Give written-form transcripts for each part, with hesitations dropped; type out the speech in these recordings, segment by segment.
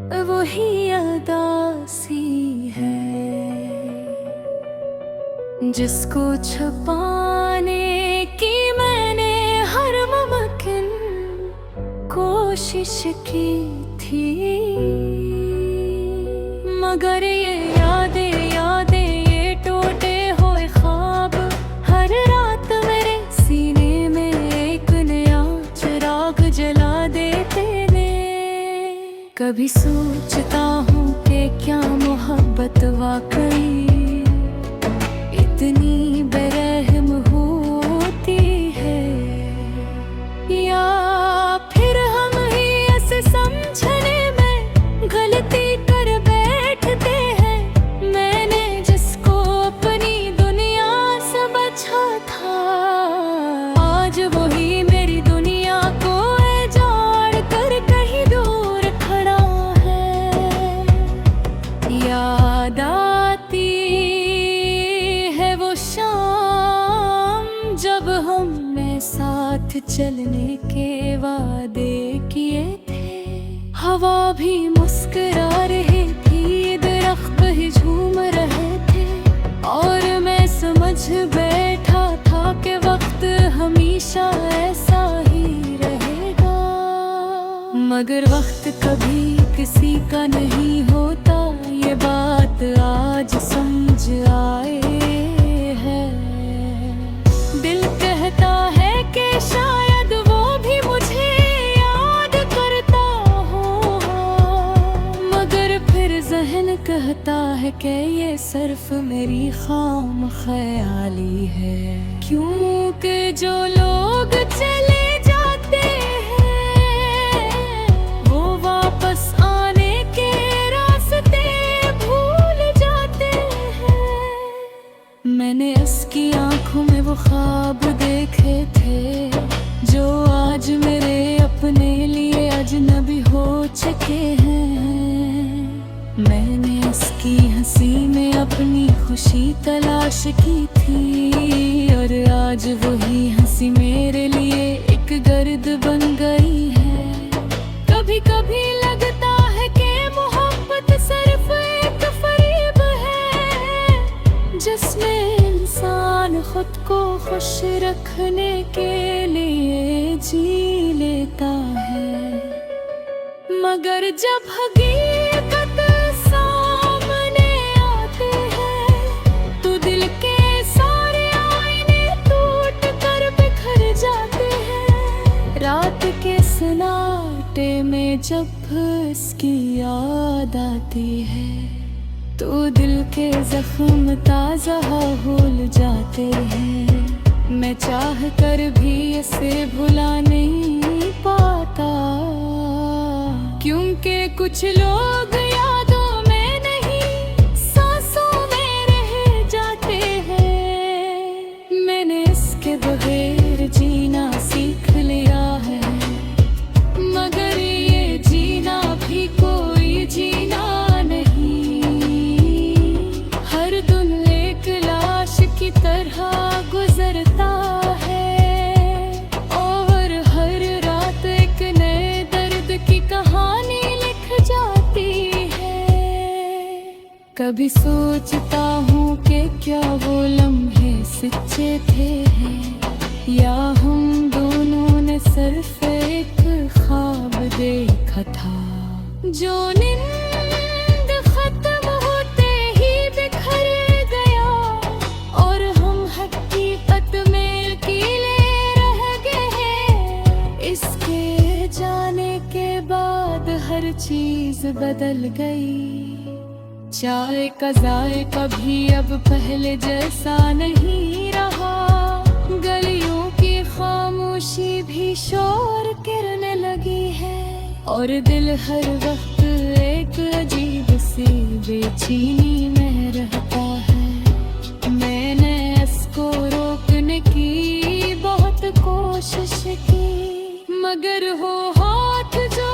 वही अदासी है जिसको छुपाने की मैंने हर मुमकिन कोशिश की थी। मगर ये यादें ये टूटे हुए ख्वाब हर रात मेरे सीने में एक नया चिराग जला देते ने। कभी सोचता हूँ कि क्या मोहब्बत वाकई इतनी बेरहम होती है, या फिर हम ही ऐसे समझने में गलती कर बैठते हैं। मैंने जिसको अपनी दुनिया से बचा था आज वही मेरी दुनिया को उजाड़ कर कहीं दूर खड़ा है। याद आती जब हमने साथ चलने के वादे किए थे। हवा भी मुस्कुरा रही थी, दरख्त भी झूम रहे थे, और मैं समझ बैठा था कि वक्त हमेशा ऐसा ही रहेगा। मगर वक्त कभी किसी का नहीं होता, ये बात आज समझ आए है। दिल कहता है कि शायद वो भी मुझे याद करता हो, मगर फिर जहन कहता है कि ये सिर्फ मेरी खाम ख्याली है। क्योंकि जो लोग चले जाते हैं वो वापस आने के रास्ते भूल जाते हैं। मैंने उसकी आंखों में वो ख्वाब देखे थे जो आज मेरे अपने लिए अजनबी हो चुके हैं। मैंने उसकी हंसी में अपनी खुशी तलाश की थी, और आज वही हंसी मेरे लिए एक गर्द बन गई है। कभी कभी लगता है कि मोहब्बत सिर्फ एक फरेब है जिसमें इंसान खुद को खुश रखने के लिए जी लेता है। मगर जब हकीकत सामने आते हैं तो दिल के सारे आईने टूट कर बिखर जाते हैं। रात के सन्नाटे में जब इसकी याद आती है तो दिल के जख्म ताज़ा भूल जाते हैं। मैं चाह कर भी इसे भुला नहीं पाता, क्योंकि कुछ लोग यादों में नहीं सांसों में रह जाते हैं। मैंने इसके बगैर जीना सीख लिया है, मगर ये जीना भी कोई जीना की तरह गुजरता है, और हर रात एक नए दर्द की कहानी लिख जाती है। कभी सोचता हूँ कि क्या वो लम्हे सच्चे थे, या हम दोनों ने सिर्फ एक ख्वाब देखा था जो नींद खत्म होते ही बिखर गया, और हम हकीकत में अकेले रह गए हैं। इसके जाने के बाद हर चीज बदल गई। चाय का जायका भी अब पहले जैसा नहीं रहा, गलियों की खामोशी भी शोर करने लगी है, और दिल हर वक्त एक अजीब सी बेचैनी में रहता है। मैंने इसको रोकने की बहुत कोशिश की, मगर वो हाथ जो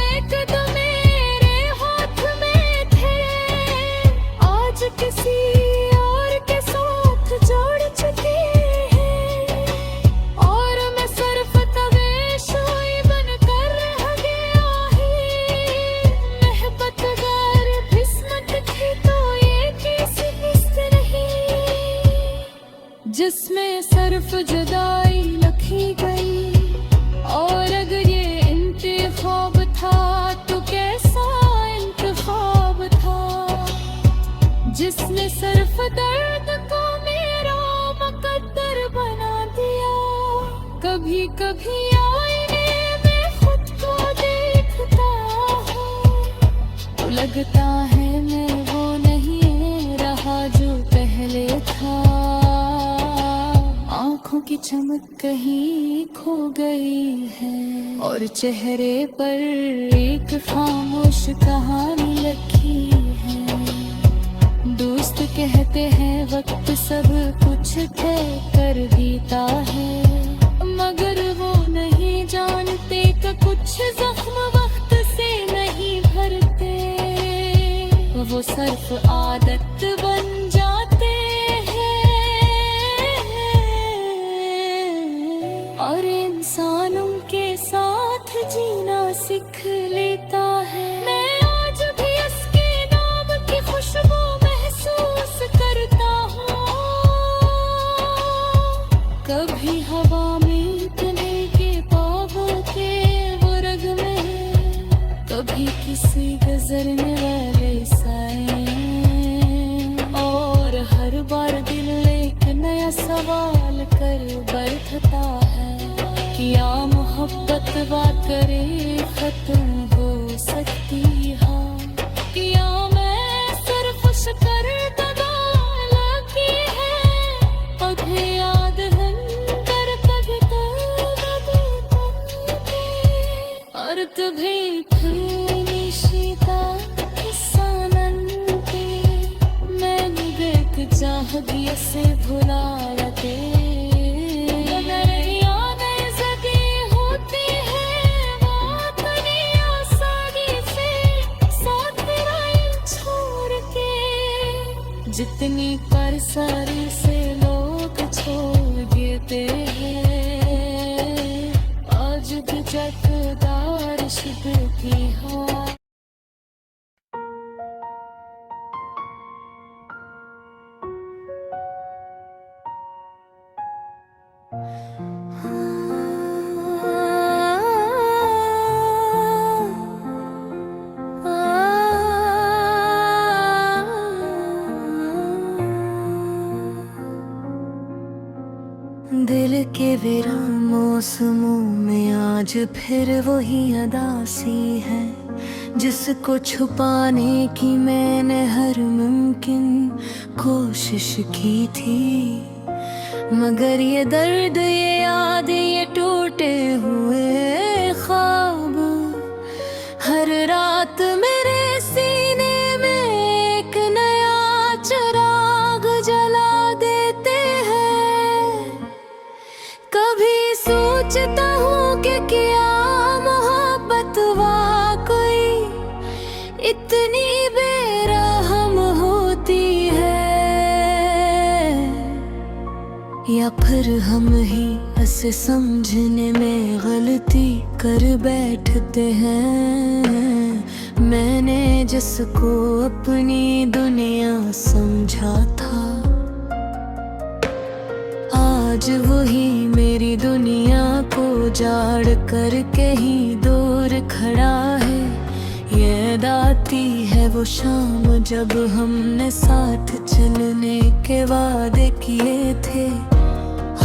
एक तो मेरे हाथ में थे आज किसी और के साथ जोड़ चुके हैं, और मैं सिर्फ तवे शोई बनकर रह गया ही। सिर्फ जुदाई लिखी गई। और अगर ये इंतखाब था तो कैसा इंतखाब था, जिसने सिर्फ दर्द को मेरा मुकद्दर बना दिया। कभी कभी आईने में खुद को देखता हूँ तो लगता है मैं वो नहीं रहा जो पहले था। आँखों की चमक कहीं खो गई है और चेहरे पर एक खामोश कहानी लिखी है। दोस्त कहते हैं वक्त सब कुछ तय कर देता है, मगर वो नहीं जानते कि कुछ जख्म वक्त से नहीं भरते, वो सिर्फ आदत बन जाते हैं और इंसानों के साथ जीना सीख लेता है। मैं आज भी इसके नाम की खुशबू महसूस करता हूँ। कभी हवा में तने के पाव के वो रग में, कभी किसी गुजरने वाले साए, और हर बार दिल एक नया सवाल कर बैठता है। क्या मोहब्बत बात करे खत्म हो सकती है? क्या मैं सिर्फ शक्कर दबा लगी है? कभी याद हम कर कभी और तुम्हें निशिता किसानंते मैंने देख चाह दिया से भुला लगे। जितनी पर सर से लोग छोड़ देते हैं, आज भी जगदार शिव की हो। दिल के विराम मौसमों में आज फिर वही अदासी है, जिसको छुपाने की मैंने हर मुमकिन कोशिश की थी। मगर ये दर्द, ये याद, ये टूटे हुए ख्वाब हर रात मेरे सीने में एक नया चिराग जला देते हैं। कभी सोचता हूँ कि क्या मोहब्बत वाकई इतनी बेरहम होती है, या फिर हम ही इसे समझने में गलती कर बैठते हैं। मैंने जिसको अपनी दुनिया समझा था, आज वही मेरी दुनिया को जाड़ कर कहीं दूर खड़ा है। ये दाती है वो शाम जब हमने साथ चलने के वादे किए थे।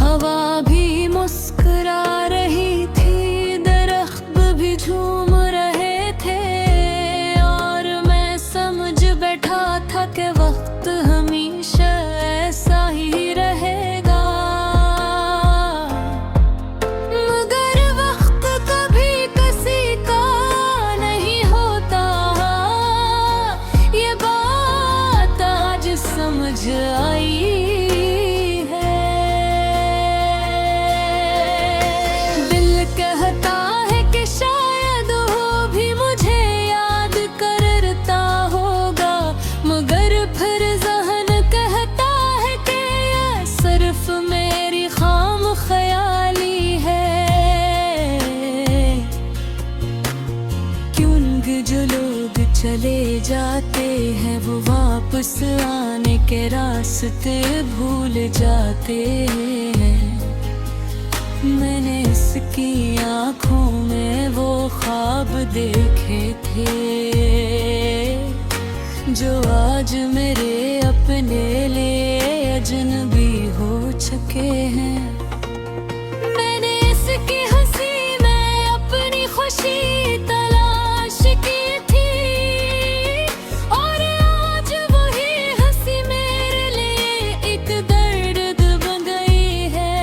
हवा भी मुस्कुरा रही थी, दरख्त भी झूम रहे थे, और मैं समझ बैठा था कि वक्त हमेशा ऐसा ही रहेगा। मगर वक्त कभी किसी का नहीं होता, ये बात आज समझ आई। जो लोग चले जाते हैं वो वापस आने के रास्ते भूल जाते हैं। मैंने इसकी आँखों में वो ख्वाब देखे थे जो आज मेरे अपने लिए अजनबी हो चुके हैं। मैंने इसकी हंसी में अपनी खुशी तलाश की थी और आज वही हंसी मेरे लिए एक दर्द बन गई है।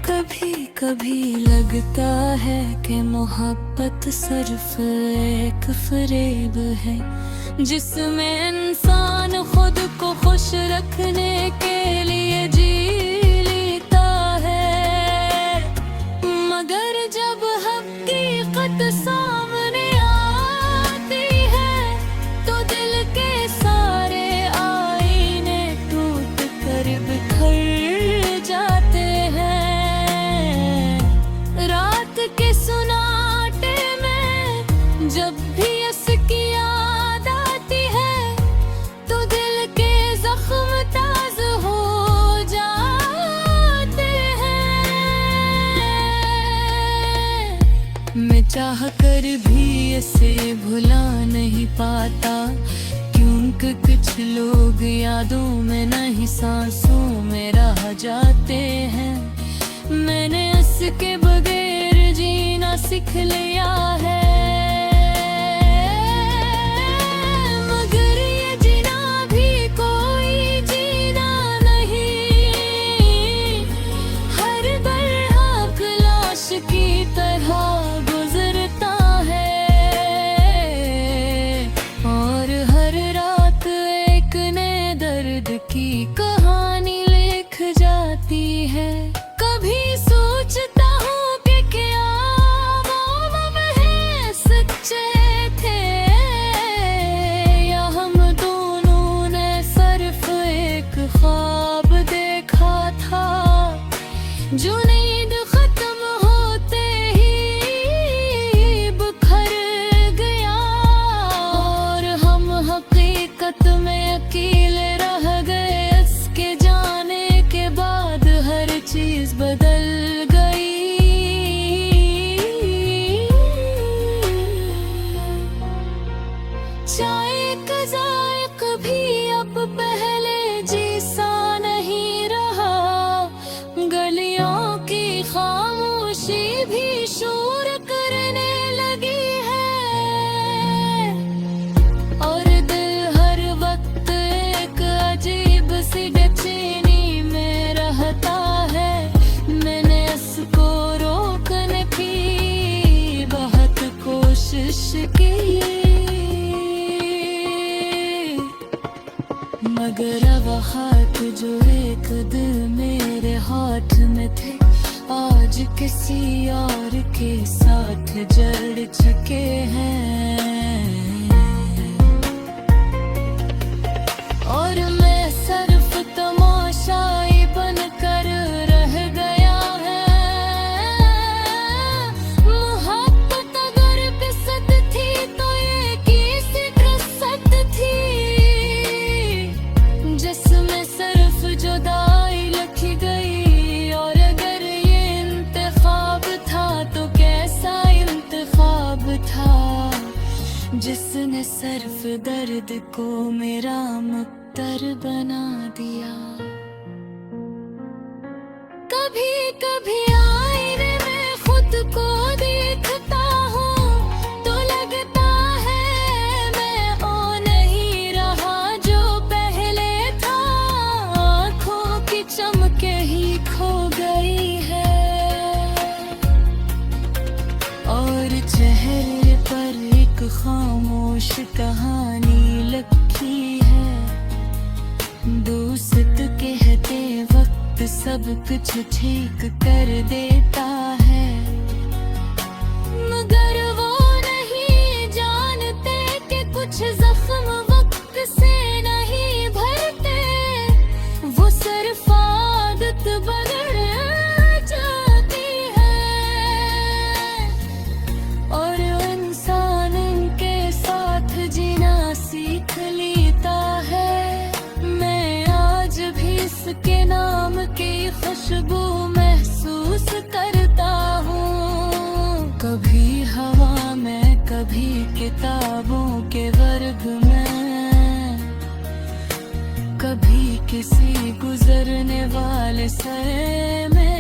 कभी कभी लगता है कि मोहब्बत सिर्फ एक फरेब है जिसमें इंसान खुद को खुश रखने के लिए जी लेता है, मगर जब हकीकत सामने आती है तो दिल के सारे आईने टूट कर बिखर जाते हैं। रात के सुनाटे में जब भी इसकी याद आती है तो दिल के जख्म ताज़ हो जाते हैं। मैं चाह कर भी इसे भुला नहीं पाता क्योंकि कुछ लोग यादों में नहीं सांसों में रह जाते हैं। मैंने इसके बगैर जीना सीख लिया है, मगर ये जीना भी कोई जीना नहीं। हर बरहक लाश की तरह गुजरता है और हर रात एक नए दर्द की कहानी लिख जाती है। कभी सोचता हूँ कि क्या वो महज सच्चे थे या हम दोनों ने सिर्फ एक ख्वाब देखा था जो नींद खत्म होते ही बिखर गया और हम हकीकत में अकेले रह गए। इसके जाने के बाद हर चीज बदल गई। चाय का जायका भी अब पहले जैसा नहीं रहा, गलियों की खामोशी भी शोर करने लगी है और दिल हर वक्त एक अजीब सी बेचैनी में रहता है। मैंने इसको रोकने की बहुत कोशिश की मगर अब हाथ जो एक दिल मेरे हाथ में थे आज किसी और के साथ जड़ चुके हैं और मैं सिर्फ तमाशाई बनकर रह गया है। मोहब्बत अगर किस्सत थी तो ये किसी किस्सत थी जिसमें सिर्फ जुदाई लिखी गई और अगर ये इंतखाब था तो कैसा इंतखाब था जिसने सिर्फ दर्द को मेरा मुक्तर बना दिया। कभी कभी आईने में खुद को देखता हूँ तो लगता है मैं वो नहीं रहा जो पहले था। आँखों की चमके ही खो गई है और चेहरे पर एक खामोश कहानी लिखी है। दोस्त कहते वक्त सब कुछ ठीक कर देता है मगर वो नहीं जानते कि कुछ जख्म वक्त से नहीं भरते, वो सिर्फ आदत बदल जाती है और इंसान इनके साथ जीना सीख लेता है। मैं आज भी इसके नाम खुशबू महसूस करता हूँ। कभी हवा में, कभी किताबों के वर्ग में, कभी किसी गुजरने वाले सर में।